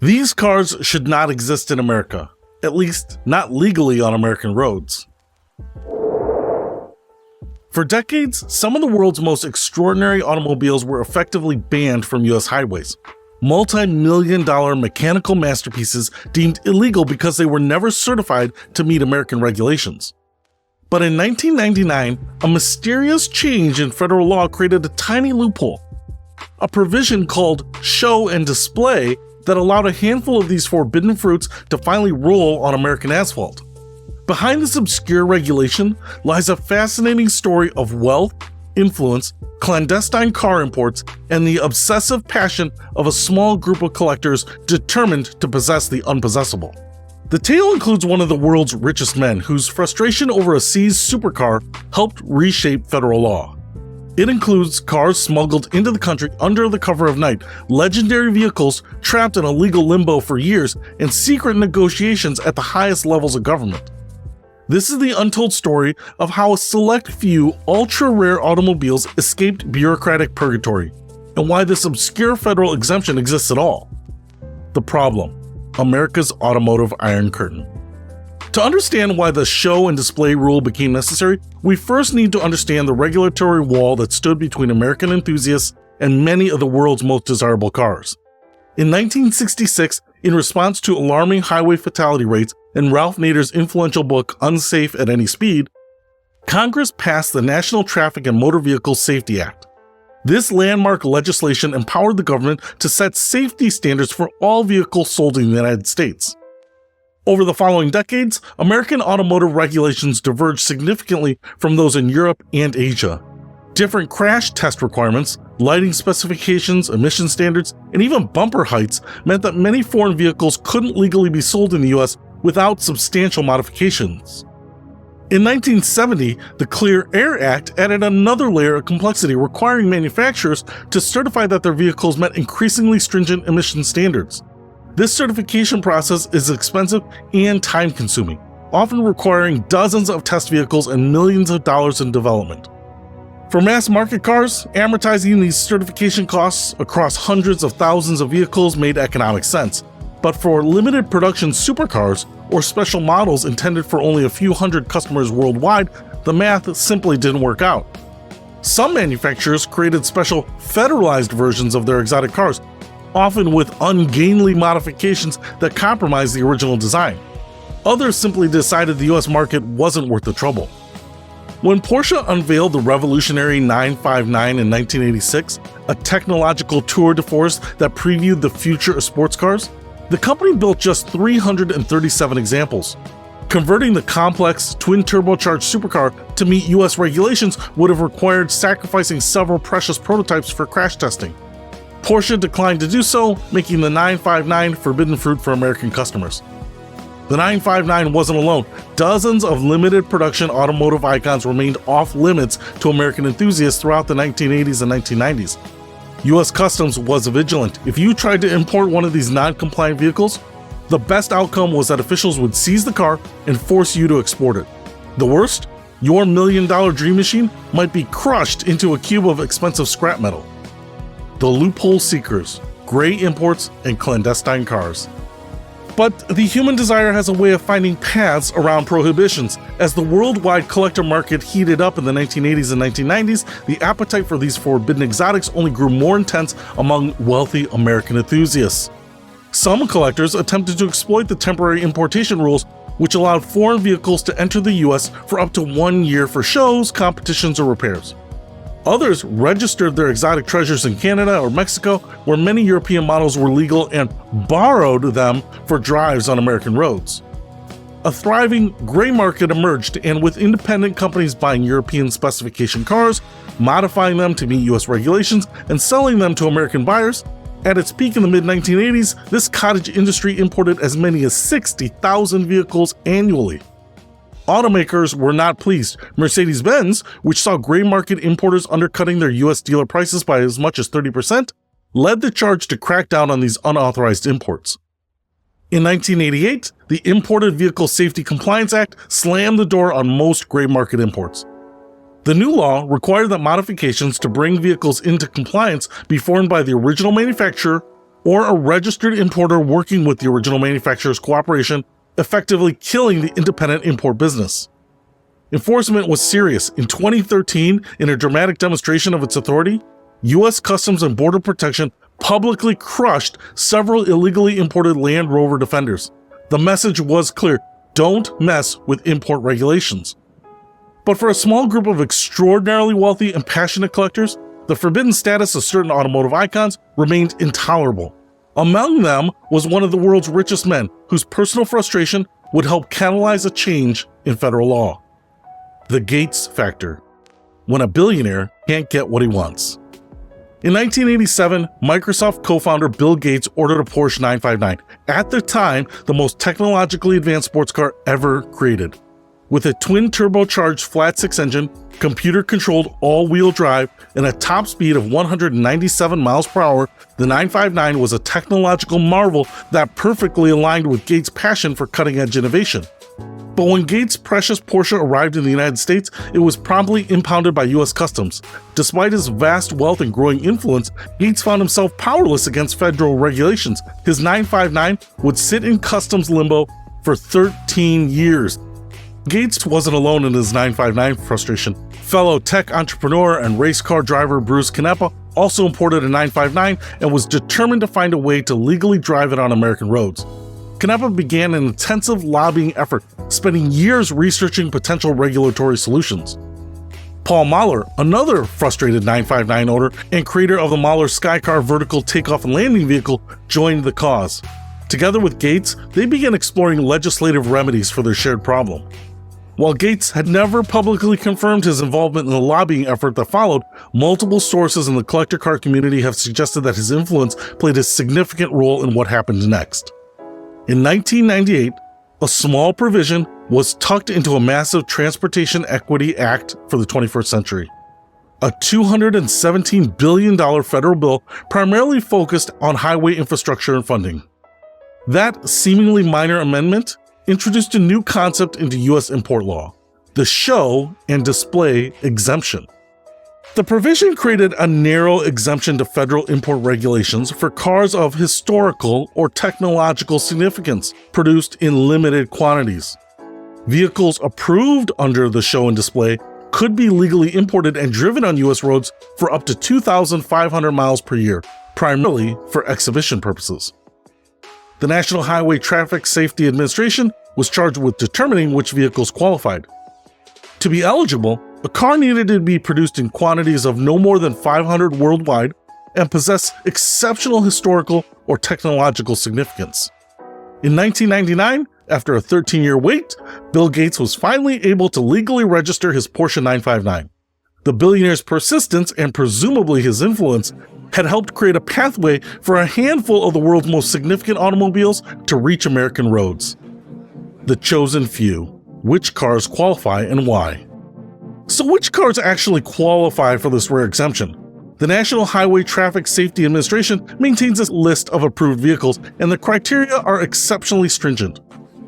These cars should not exist in America, at least not legally on American roads. For decades, some of the world's most extraordinary automobiles were effectively banned from US highways. Multi-million-dollar mechanical masterpieces deemed illegal because they were never certified to meet American regulations. But in 1999, a mysterious change in federal law created a tiny loophole, a provision called show and display that allowed a handful of these forbidden fruits to finally roll on American asphalt. Behind this obscure regulation lies a fascinating story of wealth, influence, clandestine car imports, and the obsessive passion of a small group of collectors determined to possess the unpossessable. The tale includes one of the world's richest men whose frustration over a seized supercar helped reshape federal law. It includes cars smuggled into the country under the cover of night, legendary vehicles trapped in a legal limbo for years, and secret negotiations at the highest levels of government. This is the untold story of how a select few ultra-rare automobiles escaped bureaucratic purgatory, and why this obscure federal exemption exists at all. The problem: America's automotive Iron Curtain. To understand why the show and display rule became necessary, we first need to understand the regulatory wall that stood between American enthusiasts and many of the world's most desirable cars. In 1966, in response to alarming highway fatality rates and Ralph Nader's influential book Unsafe at Any Speed, Congress passed the National Traffic and Motor Vehicle Safety Act. This landmark legislation empowered the government to set safety standards for all vehicles sold in the United States. Over the following decades, American automotive regulations diverged significantly from those in Europe and Asia. Different crash test requirements, lighting specifications, emission standards, and even bumper heights meant that many foreign vehicles couldn't legally be sold in the US without substantial modifications. In 1970, the Clear Air Act added another layer of complexity, requiring manufacturers to certify that their vehicles met increasingly stringent emission standards. This certification process is expensive and time-consuming, often requiring dozens of test vehicles and millions of dollars in development. For mass-market cars, amortizing these certification costs across hundreds of thousands of vehicles made economic sense. But for limited production supercars or special models intended for only a few hundred customers worldwide, the math simply didn't work out. Some manufacturers created special federalized versions of their exotic cars, often with ungainly modifications that compromised the original design. Others simply decided the US market wasn't worth the trouble. When Porsche unveiled the revolutionary 959 in 1986, a technological tour de force that previewed the future of sports cars, the company built just 337 examples. Converting the complex, twin-turbocharged supercar to meet US regulations would have required sacrificing several precious prototypes for crash testing. Porsche declined to do so, making the 959 forbidden fruit for American customers. The 959 wasn't alone. Dozens of limited production automotive icons remained off-limits to American enthusiasts throughout the 1980s and 1990s. US Customs was vigilant. If you tried to import one of these non-compliant vehicles, the best outcome was that officials would seize the car and force you to export it. The worst? Your million-dollar dream machine might be crushed into a cube of expensive scrap metal. The loophole seekers, gray imports, and clandestine cars. But the human desire has a way of finding paths around prohibitions. As the worldwide collector market heated up in the 1980s and 1990s, the appetite for these forbidden exotics only grew more intense among wealthy American enthusiasts. Some collectors attempted to exploit the temporary importation rules, which allowed foreign vehicles to enter the US for up to 1 year for shows, competitions, or repairs. Others registered their exotic treasures in Canada or Mexico, where many European models were legal, and borrowed them for drives on American roads. A thriving gray market emerged, and with independent companies buying European specification cars, modifying them to meet US regulations, and selling them to American buyers, at its peak in the mid-1980s, this cottage industry imported as many as 60,000 vehicles annually. Automakers were not pleased. Mercedes-Benz, which saw gray market importers undercutting their US dealer prices by as much as 30%, led the charge to crack down on these unauthorized imports. In 1988, the Imported Vehicle Safety Compliance Act slammed the door on most gray market imports. The new law required that modifications to bring vehicles into compliance be formed by the original manufacturer or a registered importer working with the original manufacturer's cooperation, effectively killing the independent import business. Enforcement was serious. In 2013, in a dramatic demonstration of its authority, U.S. Customs and Border Protection publicly crushed several illegally imported Land Rover Defenders. The message was clear: don't mess with import regulations. But for a small group of extraordinarily wealthy and passionate collectors, the forbidden status of certain automotive icons remained intolerable. Among them was one of the world's richest men, whose personal frustration would help catalyze a change in federal law. The Gates factor. When a billionaire can't get what he wants. In 1987, Microsoft co-founder Bill Gates ordered a Porsche 959, at the time the most technologically advanced sports car ever created. With a twin-turbocharged flat-six engine, computer-controlled all-wheel drive, and a top speed of 197 miles per hour, the 959 was a technological marvel that perfectly aligned with Gates' passion for cutting-edge innovation. But when Gates' precious Porsche arrived in the United States, it was promptly impounded by U.S. Customs. Despite his vast wealth and growing influence, Gates found himself powerless against federal regulations. His 959 would sit in customs limbo for 13 years. Gates wasn't alone in his 959 frustration. Fellow tech entrepreneur and race car driver Bruce Canepa also imported a 959 and was determined to find a way to legally drive it on American roads. Canepa began an intensive lobbying effort, spending years researching potential regulatory solutions. Paul Mahler, another frustrated 959 owner and creator of the Mahler Skycar vertical takeoff and landing vehicle, joined the cause. Together with Gates, they began exploring legislative remedies for their shared problem. While Gates had never publicly confirmed his involvement in the lobbying effort that followed, multiple sources in the collector car community have suggested that his influence played a significant role in what happened next. In 1998, a small provision was tucked into a massive Transportation Equity Act for the 21st century. A $217 billion federal bill primarily focused on highway infrastructure and funding. That seemingly minor amendment introduced a new concept into U.S. import law: the show and display exemption. The provision created a narrow exemption to federal import regulations for cars of historical or technological significance produced in limited quantities. Vehicles approved under the show and display could be legally imported and driven on U.S. roads for up to 2,500 miles per year, primarily for exhibition purposes. The National Highway Traffic Safety Administration was charged with determining which vehicles qualified. To be eligible, a car needed to be produced in quantities of no more than 500 worldwide and possess exceptional historical or technological significance. In 1999, after a 13-year wait, Bill Gates was finally able to legally register his Porsche 959. The billionaire's persistence and presumably his influence had helped create a pathway for a handful of the world's most significant automobiles to reach American roads. The chosen few. Which cars qualify and why? So which cars actually qualify for this rare exemption? The National Highway Traffic Safety Administration maintains a list of approved vehicles, and the criteria are exceptionally stringent.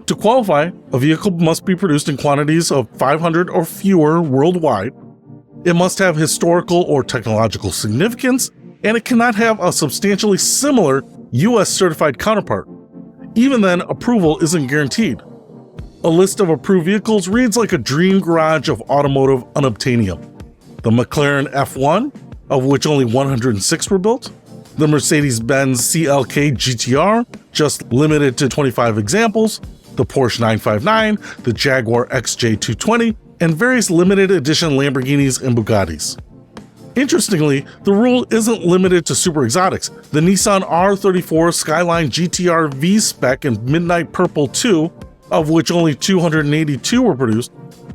To qualify, a vehicle must be produced in quantities of 500 or fewer worldwide. It must have historical or technological significance, and it cannot have a substantially similar U.S. certified counterpart. Even then, approval isn't guaranteed. A list of approved vehicles reads like a dream garage of automotive unobtainium. The McLaren F1, of which only 106 were built, the Mercedes-Benz CLK GTR, just limited to 25 examples, the Porsche 959, the Jaguar XJ220, and various limited edition Lamborghinis and Bugattis. Interestingly, the rule isn't limited to super exotics. The Nissan R34 Skyline GTR V-Spec and Midnight Purple 2, of which only 282 were produced,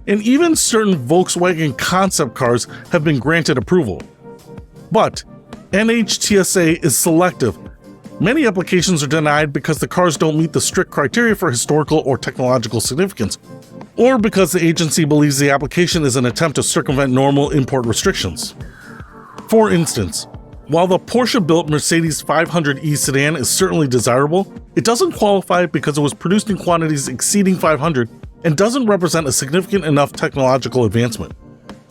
and even certain Volkswagen concept cars have been granted approval. But NHTSA is selective. Many applications are denied because the cars don't meet the strict criteria for historical or technological significance, or because the agency believes the application is an attempt to circumvent normal import restrictions. For instance, while the Porsche-built Mercedes 500e sedan is certainly desirable, it doesn't qualify because it was produced in quantities exceeding 500 and doesn't represent a significant enough technological advancement.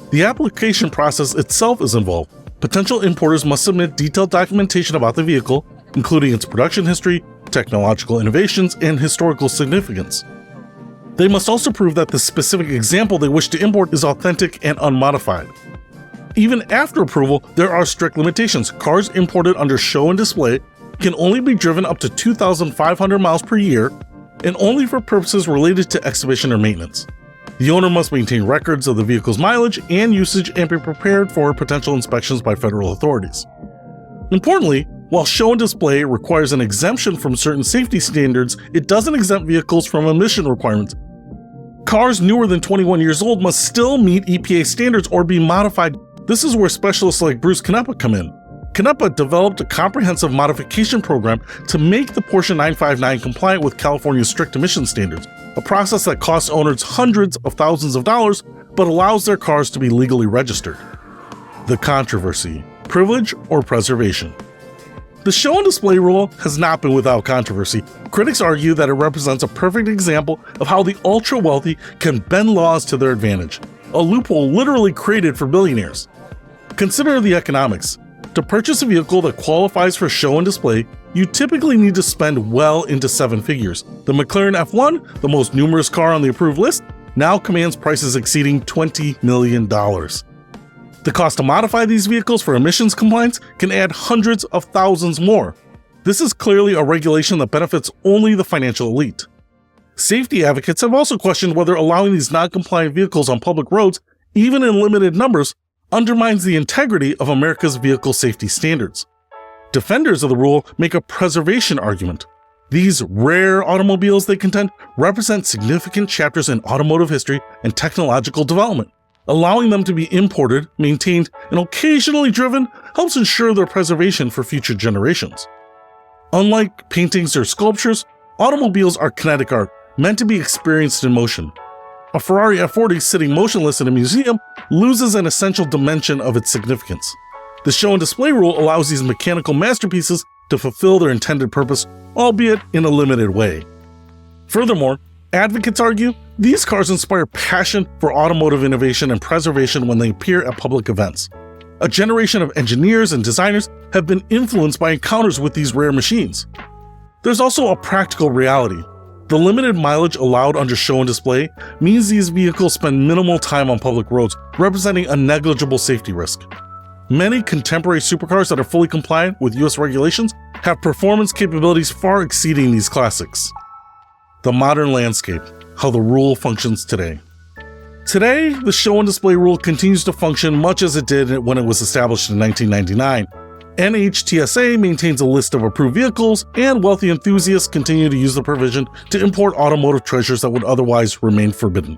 The application process itself is involved. Potential importers must submit detailed documentation about the vehicle, including its production history, technological innovations, and historical significance. They must also prove that the specific example they wish to import is authentic and unmodified. Even after approval, there are strict limitations. Cars imported under show and display can only be driven up to 2,500 miles per year and only for purposes related to exhibition or maintenance. The owner must maintain records of the vehicle's mileage and usage and be prepared for potential inspections by federal authorities. Importantly, while show and display requires an exemption from certain safety standards, it doesn't exempt vehicles from emission requirements. Cars newer than 21 years old must still meet EPA standards or be modified. This is where specialists like Bruce Canepa come in. Canepa developed a comprehensive modification program to make the Porsche 959 compliant with California's strict emission standards, a process that costs owners hundreds of thousands of dollars but allows their cars to be legally registered. The controversy: privilege or preservation? The show and display rule has not been without controversy. Critics argue that it represents a perfect example of how the ultra-wealthy can bend laws to their advantage, a loophole literally created for billionaires. Consider the economics. To purchase a vehicle that qualifies for show and display, you typically need to spend well into 7 figures. The McLaren F1, the most numerous car on the approved list, now commands prices exceeding $20 million. The cost to modify these vehicles for emissions compliance can add hundreds of thousands more. This is clearly a regulation that benefits only the financial elite. Safety advocates have also questioned whether allowing these non-compliant vehicles on public roads, even in limited numbers, undermines the integrity of America's vehicle safety standards. Defenders of the rule make a preservation argument. These rare automobiles, they contend, represent significant chapters in automotive history and technological development. Allowing them to be imported, maintained, and occasionally driven helps ensure their preservation for future generations. Unlike paintings or sculptures, automobiles are kinetic art, meant to be experienced in motion. A Ferrari F40 sitting motionless in a museum loses an essential dimension of its significance. The show and display rule allows these mechanical masterpieces to fulfill their intended purpose, albeit in a limited way. Furthermore, advocates argue these cars inspire passion for automotive innovation and preservation when they appear at public events. A generation of engineers and designers have been influenced by encounters with these rare machines. There's also a practical reality. The limited mileage allowed under show and display means these vehicles spend minimal time on public roads, representing a negligible safety risk. Many contemporary supercars that are fully compliant with US regulations have performance capabilities far exceeding these classics. The modern landscape, how the rule functions today. Today, the show and display rule continues to function much as it did when it was established in 1999. NHTSA maintains a list of approved vehicles, and wealthy enthusiasts continue to use the provision to import automotive treasures that would otherwise remain forbidden.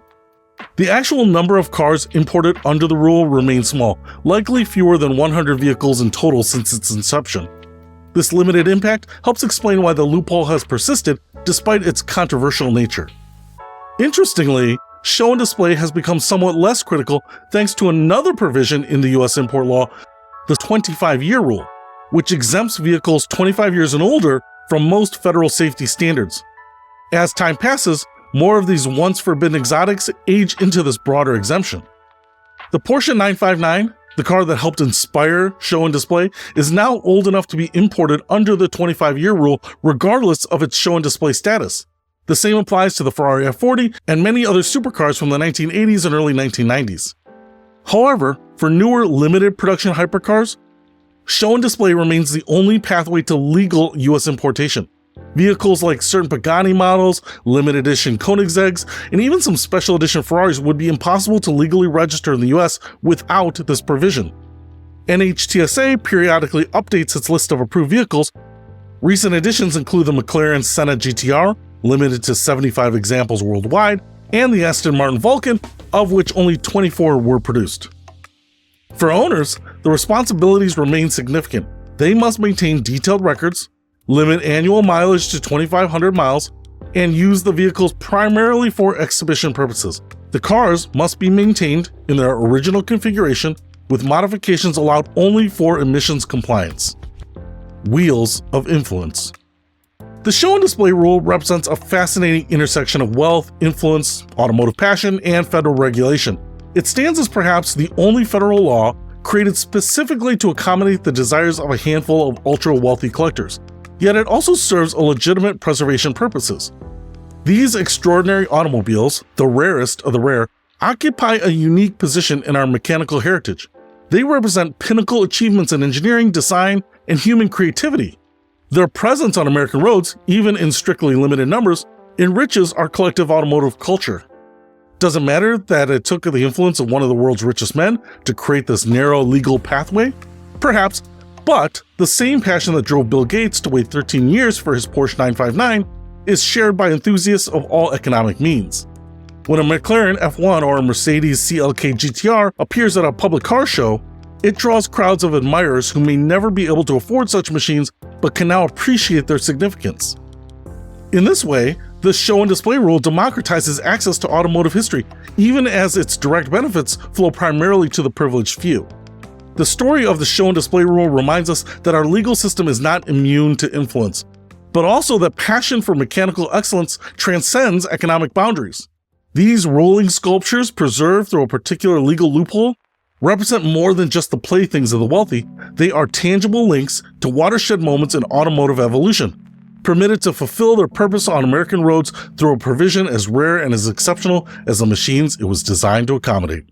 The actual number of cars imported under the rule remains small, likely fewer than 100 vehicles in total since its inception. This limited impact helps explain why the loophole has persisted despite its controversial nature. Interestingly, show and display has become somewhat less critical thanks to another provision in the US import law, the 25-year rule, which exempts vehicles 25 years and older from most federal safety standards. As time passes, more of these once forbidden exotics age into this broader exemption. The Porsche 959, the car that helped inspire show and display, is now old enough to be imported under the 25-year rule regardless of its show and display status. The same applies to the Ferrari F40 and many other supercars from the 1980s and early 1990s. However, for newer limited production hypercars, show and display remains the only pathway to legal US importation. Vehicles like certain Pagani models, limited edition Koenigsegg's, and even some special edition Ferraris would be impossible to legally register in the US without this provision. NHTSA periodically updates its list of approved vehicles. Recent additions include the McLaren Senna GTR, limited to 75 examples worldwide, and the Aston Martin Vulcan, of which only 24 were produced. For owners, the responsibilities remain significant. They must maintain detailed records, limit annual mileage to 2,500 miles, and use the vehicles primarily for exhibition purposes. The cars must be maintained in their original configuration, with modifications allowed only for emissions compliance. Wheels of influence. The show and display rule represents a fascinating intersection of wealth, influence, automotive passion, and federal regulation. It stands as perhaps the only federal law created specifically to accommodate the desires of a handful of ultra-wealthy collectors. yet it also serves a legitimate preservation purposes. These extraordinary automobiles, the rarest of the rare, occupy a unique position in our mechanical heritage. They represent pinnacle achievements in engineering, design, and human creativity. Their presence on American roads, even in strictly limited numbers, enriches our collective automotive culture. Does it matter that it took the influence of one of the world's richest men to create this narrow legal pathway? Perhaps, but the same passion that drove Bill Gates to wait 13 years for his Porsche 959 is shared by enthusiasts of all economic means. When a McLaren F1 or a Mercedes CLK GTR appears at a public car show, it draws crowds of admirers who may never be able to afford such machines but can now appreciate their significance. In this way, the show and display rule democratizes access to automotive history, even as its direct benefits flow primarily to the privileged few. The story of the show and display rule reminds us that our legal system is not immune to influence, but also that passion for mechanical excellence transcends economic boundaries. These rolling sculptures, preserved through a particular legal loophole, represent more than just the playthings of the wealthy. They are tangible links to watershed moments in automotive evolution, permitted to fulfill their purpose on American roads through a provision as rare and as exceptional as the machines it was designed to accommodate.